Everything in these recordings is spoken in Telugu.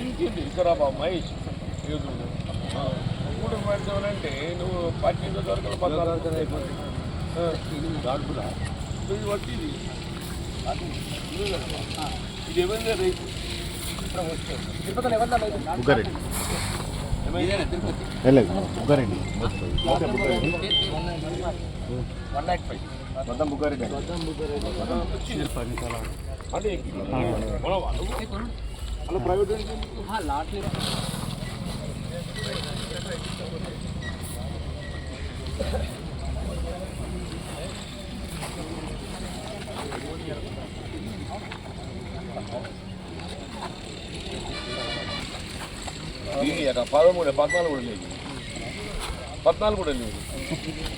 ఇంకేంటి ఇక్కడ మహేష్ మూడు పెడతామనంటే నువ్వు 12 దొరకలు 14 దాడుకురా ఇది వట్టిది ఇది ఏమైంది రైతు బుగ్గారెడ్డి బుగ్గారెడ్డి మొత్తం బుగ్గారెడ్డి అంటే అలా ప్రైవేట్ లాట్లు దీని 13 14 కూడా లేదు 14 కూడా లేదు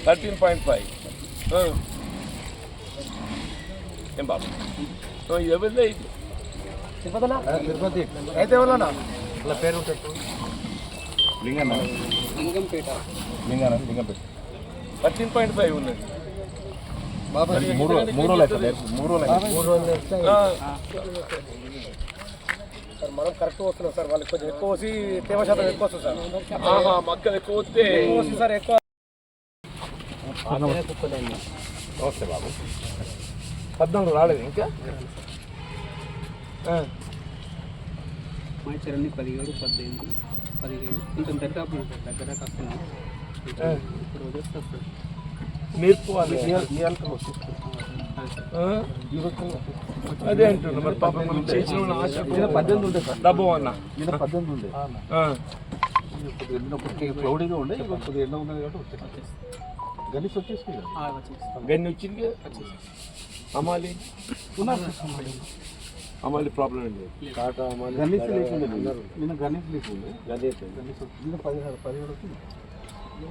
13.5 ఏం బాబు ఎవరిదే ఇది తిరుపతి అయితే ఎవరన్నా ఇలా పేరు ఉంటుంది లింగంపేట 13.5 ఉన్నది మూడు రోజులు సార్ మనం కరెక్ట్ వస్తున్నాం సార్ వాళ్ళకి కొంచెం ఎక్కువ వచ్చి తేమ శాతం ఎక్కువ వస్తుంది సార్ మక్కలు ఎక్కువ వస్తే వస్తుంది సార్ ఎక్కువ నమస్తే బాబు 14 రాలేదు ఇంకా మాచరణి 17, 18, 15 కొంచెం దగ్గర వస్తున్నాం ఇప్పుడు వదిలేస్తారు సార్ నేర్పుకోవాలి అదే అంటున్నా మరి పాపం మనం చేసిన 18 ఉండే సార్ డబ్బు అన్న 18 ఉండే కొద్దిగా క్లౌడీగా ఉండే కొద్దిగా ఎండ ఉన్నది కాబట్టి గణేష్ వచ్చేసింది గన్ని వచ్చింది అమ్మాలి అమ్మాలి ప్రాబ్లం ఏంటి గణేష్ లేకుండా నిన్న గణేష్ లేకుండా నిన్న 17 వచ్చింది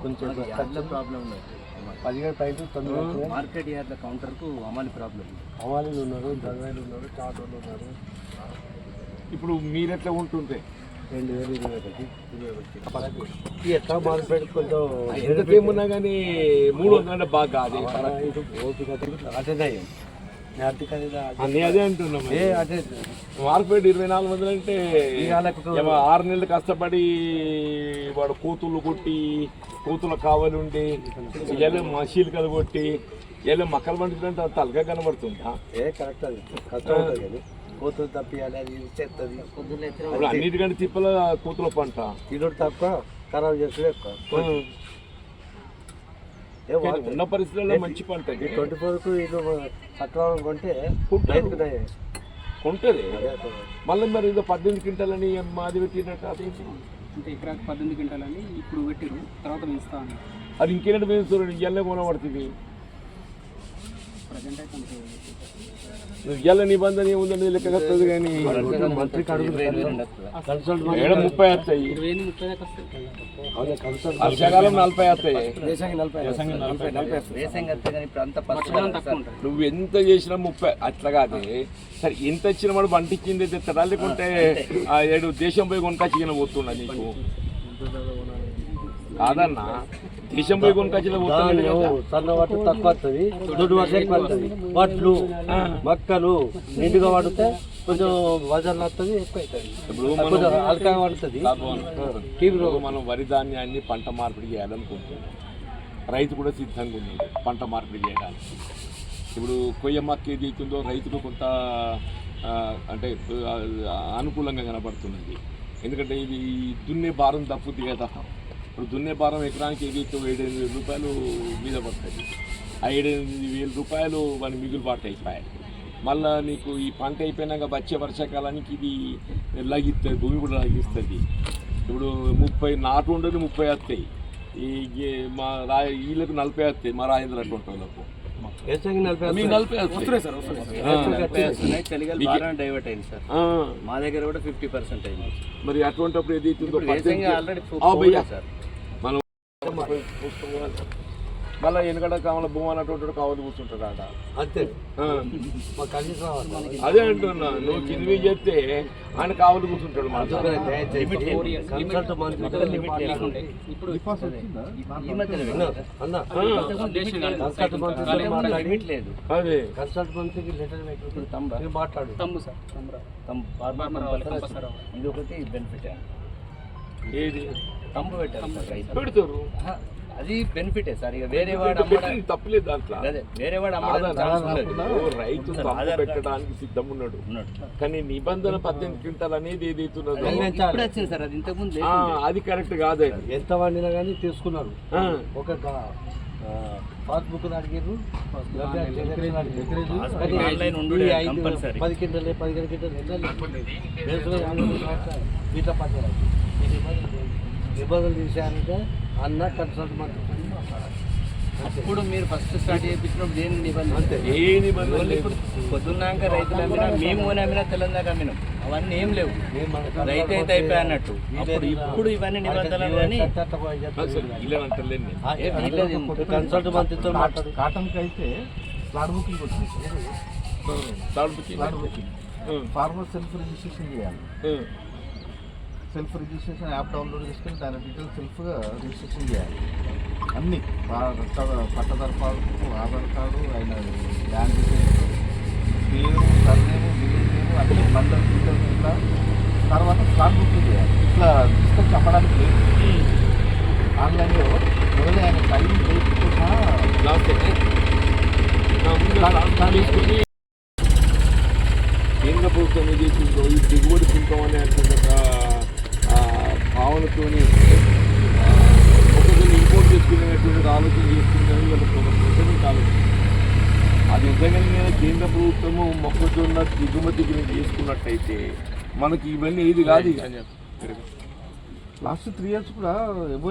కొంచెం ప్రాబ్లం ఉంది 17 మార్కెట్ యార్డ్ల కౌంటర్కు అమాలి ప్రాబ్లం అవాలీలు ఉన్నారు జగవాళ్ళు ఉన్నారు చాటోళ్ళు ఉన్నారు ఇప్పుడు మీరెట్లా ఉంటుంటే 2021 ఎట్లా మార్కెట్ కొంచెం ఎంతసేమున్నా కానీ 300 అంటే బాగా కాదు అదే అన్నీ అదే అంటున్నాం మార్కెట్ 2400 అంటే 6 నెలలు కష్టపడి వాడు కూతుళ్ళు కొట్టి కూతుళ్ళ కావాలి ఉండి ఇలా మసీలు కలు కొట్టి ఇలా మక్కలు పండుతుంటే తలగా కనబడుతుందా కరెక్ట్ అది కష్టం అవుతుంది కానీ కూతురు తప్పియాలి అది చేస్తుంది ఇప్పుడు అన్నిటికంటే తిప్పల కూతుల పంట ఇది తక్కువ ఖరాబ్ చేసుడు ఎక్కువ ఉన్న పరిస్థితుల్లో మంచి పంట 24కు ఇది సక్రమం కొంటే కొంటుంది మళ్ళీ మరి ఇదో 18 క్వింటాలని మాది పెట్టినట్టు అదేంటి అంటే ఎకరాకి 18 క్వింటాలని ఇప్పుడు పెట్టిరు తర్వాత పెంచుతా అన్నారు అది ఇంకేంటి పెంచుతారు ఇయ్యాలే కొనబడుతుంది ప్రజెంట్ అయితే ఇయ్యాల నిబంధన ఏముందని లెక్క వస్తుంది కానీ మంత్రికి 30 వస్తాయి 20-30 దాకా వస్తాయి వర్షాకాలం 40 వస్తాయి నువ్వు ఎంత చేసినా 30 అట్లా కాదు సరే ఎంత వచ్చిన వాడు వంటిచ్చింది తెస్తాడా లేకుంటే 7 దేశం పోయి కొనుకొచ్చిన పోతున్నా నీకు కాదన్నా దేశం పోయి కొనుకొచ్చిన సన్న వాటర్ తక్కువ వస్తుంది దొడ్డు వాటర్ ఎక్కువ వస్తుంది వడ్లు మక్కలు నిండుగా వాడితే కొంచెం వజన్ వస్తుంది ఎక్కువ అవుతుంది ఇప్పుడు అల్కా పడుతుంది మనం వరి ధాన్యాన్ని పంట మార్పిడి చేయాలనుకుంటున్నాం రైతు కూడా సిద్ధంగా ఉంది పంట మార్పిడి చేయడానికి ఇప్పుడు కొయ్య మొక్క ఏది అవుతుందో రైతుకు కొంత అంటే అనుకూలంగా కనబడుతున్నది ఎందుకంటే ఇది దున్నే భారం తప్పుద్ది కదా ఇప్పుడు దున్నే భారం ఎకరానికి ఏదైతే 7-8 రూపాయలు మీద పడుతుంది ఆ 7-8 రూపాయలు మన మిగులుబాటు అయిపోయాయి మళ్ళీ నీకు ఈ పంట అయిపోయినాక వచ్చే వర్షాకాలానికి ఇది లగిస్తుంది భూమి కూడా లగిస్తుంది ఇప్పుడు 30 నాటు ఉండదు 30 వస్తాయి ఈ మా వీళ్ళకు 40 వస్తాయి మా రాజేంద్ర అటువంటి వాళ్ళకు వేసంగి 40 మీకు 40 వస్తున్నాయి సార్, వస్తున్నాయి. చలిగాలి బాగా డైవర్ట్ అయింది సార్. మా దగ్గర కూడా 50% అయింది. మరి అటువంటిప్పుడు ఏదైతుందో వేసంగి ఆల్రెడీ సార్. మనం మళ్ళీ వెనకడ కావాల భూమాలు అటువంటి కావాలి కూర్చుంటాడు ఆడ. అంతే మాకు కలిసి రావాలి. అదే అంటున్నా, నువ్వు కింది చెప్తే ఆయన కావాలి కూర్చుంటాడు. మన అదే కన్సల్ట్ మంత్రికి లెటర్ పెట్టి మాట్లాడు. ఇది ఒకటి బెనిఫిట్. ఏది తంబు పెట్టారు పెడతారు, అది బెనిఫిటే సార్. ఇక వేరే వాడు తప్పలేదు దాంట్లో. వేరే వాడు రైతు తంబు పెట్టడానికి సిద్ధం ఉన్నాడు, కానీ నిబంధన 18 క్వింటాల్ అనేది ఏదైతున్నదో వచ్చింది సార్. అది ఇంతకుముందు అది కరెక్ట్ కాదు. ఎంత వండినా కానీ తీసుకున్నారు. ఒక పాస్బుక్ అడిగారు, 10 క్వింటల్ 15 క్వింటల్ ఇట్లా పట్టారు. నిబంధనలు తీసారంటే అన్న కన్సల్ట్ మంత్రి. ఇప్పుడు మీరు ఫస్ట్ స్టార్ట్ చేయించినప్పుడు దేని నిబంధన అంతే, ఏ నిబంధనలు ఇప్పుడు పొద్దున్నాక రైతులు అమ్మినా, మేము అమ్మినా, తెలంగాణ అమ్మినాం, అవన్నీ ఏం లేవు. రైతు అయితే అయిపోయి అన్నట్టు. ఇప్పుడు ఇవన్నీ నిబంధనలు కానీ కన్సల్ట్ మంత్రితో మాట్లాడు. కాటన్కి అయితే స్లాట్ బుకింగ్ వచ్చింది. ఫార్మర్ సెల్ఫ్ రిజిస్ట్రేషన్ చేయాలి. సెల్ఫ్ రిజిస్ట్రేషన్ యాప్ డౌన్లోడ్ చేసుకుని దాని డీటెయిల్స్ సెల్ఫ్గా రిజిస్ట్రేషన్ చేయాలి. అన్నీ పట్టదారు పాస్బుక్, ఆధార్ కార్డు, ఆయన ల్యాండ్ డీటెయిల్స్, పేరు, సర్నేము, విలేజ్ నేము, అన్ని మండల డీటెయిల్స్ ఇట్లా. తర్వాత స్లాట్ బుకింగ్ చేయాలి. ఇట్లా తీసుకొచ్చి అమ్మడానికి లేదు. ఆన్లైన్లో మొదలై ఆయన టైం డేట్తో సహా కేంద్ర ప్రభుత్వం ఏదైతుందో ఈ దిగుబడి సుంకం అనే భావనతోని ఒక్కొక్కరిని ఇంపోర్ట్ చేసుకునేటువంటి ఆలోచన చేస్తుందని వాళ్ళకి ఆలోచన. అది నిజంగానే కేంద్ర ప్రభుత్వము మొక్కజొన్న దిగుమతికి చేసుకున్నట్టయితే మనకి ఇవన్నీ ఏది కాదు. లాస్ట్ 3 years కూడా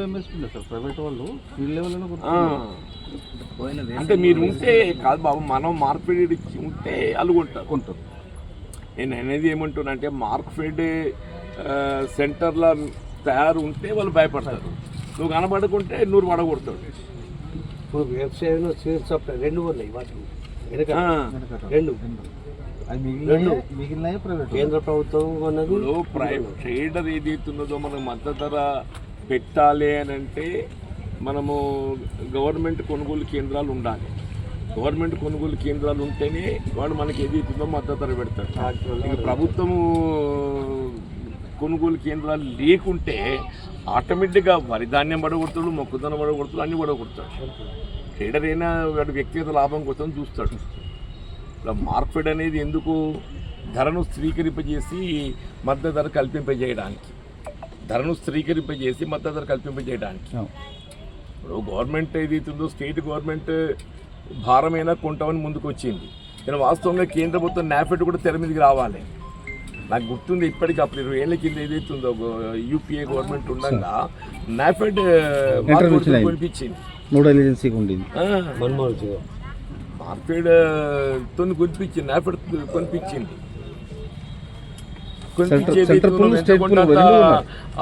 ఎంఎస్పీ లేదు సార్. ప్రైవేట్ వాళ్ళు ఫీల్డ్ లెవెల్లో అంటే మీరు ఉంటే కాదు బాబు, మనం మార్కెట్ ఉంటే కొంటారు. నేను అనేది ఏమంటున్నా అంటే మార్కెట్ సెంటర్లో తయారు ఉంటే వాళ్ళు భయపడతారు. నువ్వు కనబడకుంటే 100 పడగొడతాడు. ఇప్పుడు వ్యవసాయంలో రెండు ఉన్నాయి. వాటి రెండు మిగిలిన ప్రైవేట్ కేంద్ర ప్రభుత్వం అన్నది. ప్రైవేట్ ట్రేడర్ ఏదైతున్నదో మనకు మద్దతు ధర పెట్టాలి అని అంటే మనము గవర్నమెంట్ కొనుగోలు కేంద్రాలు ఉండాలి. గవర్నమెంట్ కొనుగోలు కేంద్రాలు ఉంటేనే వాడు మనకి ఏదైతుందో మద్దతు ధర పెడతాడు. ఇక ప్రభుత్వము కొనుగోలు కేంద్రాలు లేకుంటే ఆటోమేటిక్గా వరి ధాన్యం పడగొడతాడు, మొక్కజొన్న పడగొడతాడు, అన్ని పడగొడతాడు. ట్రేడర్ అయినా వాడు వ్యక్తిగత లాభం కోసం చూస్తాడు. ఇలా మార్కెట్ అనేది ఎందుకు ధరను స్థిరీకరింపజేసి మద్దతు ధర కల్పింపజేయడానికి, మద్దతు ధర కల్పింపజేయడానికి. ఇప్పుడు గవర్నమెంట్ ఏదైతుందో స్టేట్ గవర్నమెంట్ భారమైనా కొంటామని ముందుకు వచ్చింది. నేను వాస్తవంగా కేంద్ర ప్రభుత్వం నాఫెడ్ కూడా తెర మీదకి రావాలి. నాకు గుర్తుంది ఇప్పటికీ అప్పుడు 20 ఏళ్ళ కింద ఏదైతుందో యూపీఏ గవర్నమెంట్ ఉండగా నాఫెడ్ కొనిపించింది. నోడల్ ఏజెన్సీకి ఉండేది మార్కెట్ తో కొనిపించింది, నాఫెడ్ కొనిపించింది.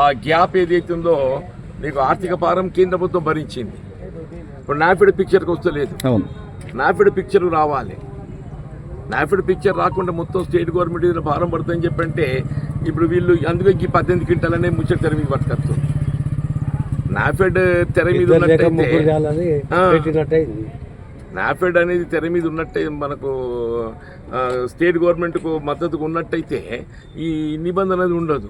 ఆ గ్యాప్ ఏదైతుందో నీకు ఆర్థిక భారం కేంద్ర ప్రభుత్వం భరించింది. ఇప్పుడు నాఫెడ్ పిక్చర్కి వస్తలేదు. నాఫెడ్ పిక్చర్ రావాలి. నాఫెడ్ పిక్చర్ రాకుండా మొత్తం స్టేట్ గవర్నమెంట్ మీద భారం పడుతుందని చెప్పంటే ఇప్పుడు వీళ్ళు అందుకే ఈ 18 క్వింటాల్ అనే ముచ్చట తెర మీద పట్టుకొస్తారు. నాఫెడ్ తెర మీద నాఫెడ్ అనేది తెర మీద ఉన్నట్టే మనకు స్టేట్ గవర్నమెంట్కు మద్దతుకు ఉన్నట్టయితే ఈ నిబంధన అనేది ఉండదు.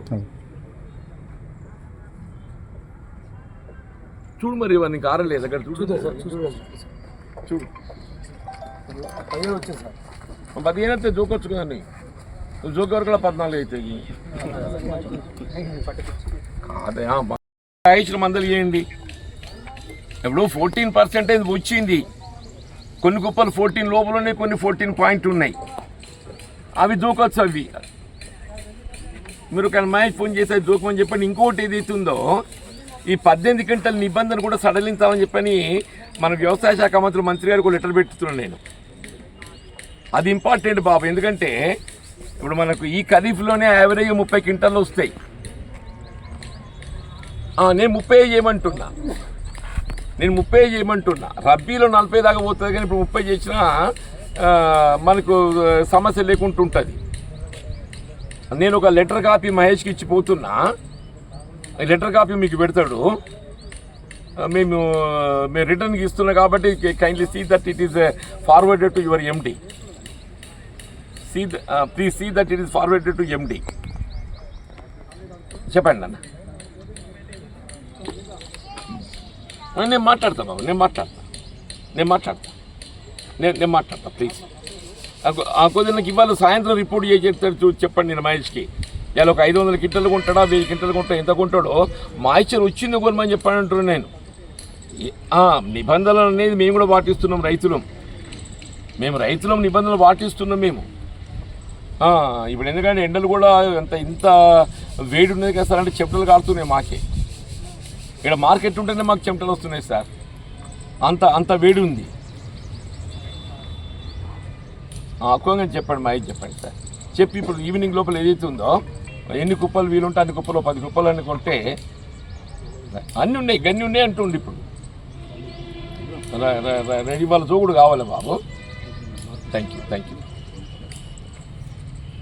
చూడు మరి ఇవన్నీ కారలేదు అక్కడ చూడు 15 అయితే జోకొచ్చు కానీ నువ్వు జోకే వరకు 14 అవుతాయి. అదే ఇచ్చిన మందలు చేయండి. ఇప్పుడు 14% వచ్చింది. కొన్ని కుప్పలు 14 లోపల ఉన్నాయి, కొన్ని 14 పాయింట్ ఉన్నాయి. అవి దూకొచ్చు. అవి మీరు కానీ మహేష్ ఫోన్ చేసి అది దూకమని చెప్పండి. ఇంకోటి ఏదైతుందో ఈ 18 క్వింటల్ నిబంధన కూడా సడలించాలని చెప్పని మన వ్యవసాయ శాఖ మంత్రి గారికి ఒక లెటర్ పెట్టుతున్నాను నేను. అది ఇంపార్టెంట్ బాబు, ఎందుకంటే ఇప్పుడు మనకు ఈ ఖరీఫ్లోనే యావరేజ్ 30 క్వింటాల్లో వస్తాయి. నేను 30 చేయమంటున్నా, రబ్బీలో 40 దాకా పోతుంది, కానీ ఇప్పుడు 30 చేసినా మనకు సమస్య లేకుండా ఉంటుంది. నేను ఒక లెటర్ కాపీ మహేష్కి ఇచ్చిపోతున్నా, లెటర్ కాపీ మీకు పెడతాడు. మేము రిటర్న్కి ఇస్తున్నాం కాబట్టి kindly see that it is forwarded to your MD. Please see that it is forwarded to MD. చెప్పండి అన్న. నేను మాట్లాడతా బాబు, నేను మాట్లాడతా ప్లీజ్. కొద్దిగా నాకు ఇవాళ సాయంత్రం రిపోర్ట్ చేసేస్తారు చెప్పండి. నేను మహేష్కి ఇలా ఒక 500 క్వింటలు కొంటాడా, 1000 క్వింటలు కొంటా, ఎంత కొంటాడో మాయిశ్చర్ వచ్చింది కొనమని చెప్పాను అంటున్నాను నేను. నిబంధనలు అనేది మేము కూడా పాటిస్తున్నాం, రైతులం నిబంధనలు పాటిస్తున్నాం మేము. ఇప్పుడు ఎందుకంటే ఎండలు కూడా ఇంత వేడి ఉన్నది కదా సార్, అంటే చెమటలు కాడుతున్నాయి మాకే. ఇక్కడ మార్కెట్ ఉంటేనే మాకు చెమటలు వస్తున్నాయి సార్, అంత వేడి ఉంది. ఎక్కువగా చెప్పండి మహేష్, చెప్పండి సార్. చెప్పి ఇప్పుడు ఈవినింగ్ లోపల ఏదైతే ఉందో ఎన్ని కుప్పలు వీలుంటే అన్ని కుప్పలు 10 కుప్పలు అన్ని కొంటే అన్నీ ఉన్నాయి, గన్ని ఉన్నాయి అంటుండి. ఇప్పుడు రెడీ వాళ్ళ జోగుడు కావాలి బాబు. Thank you.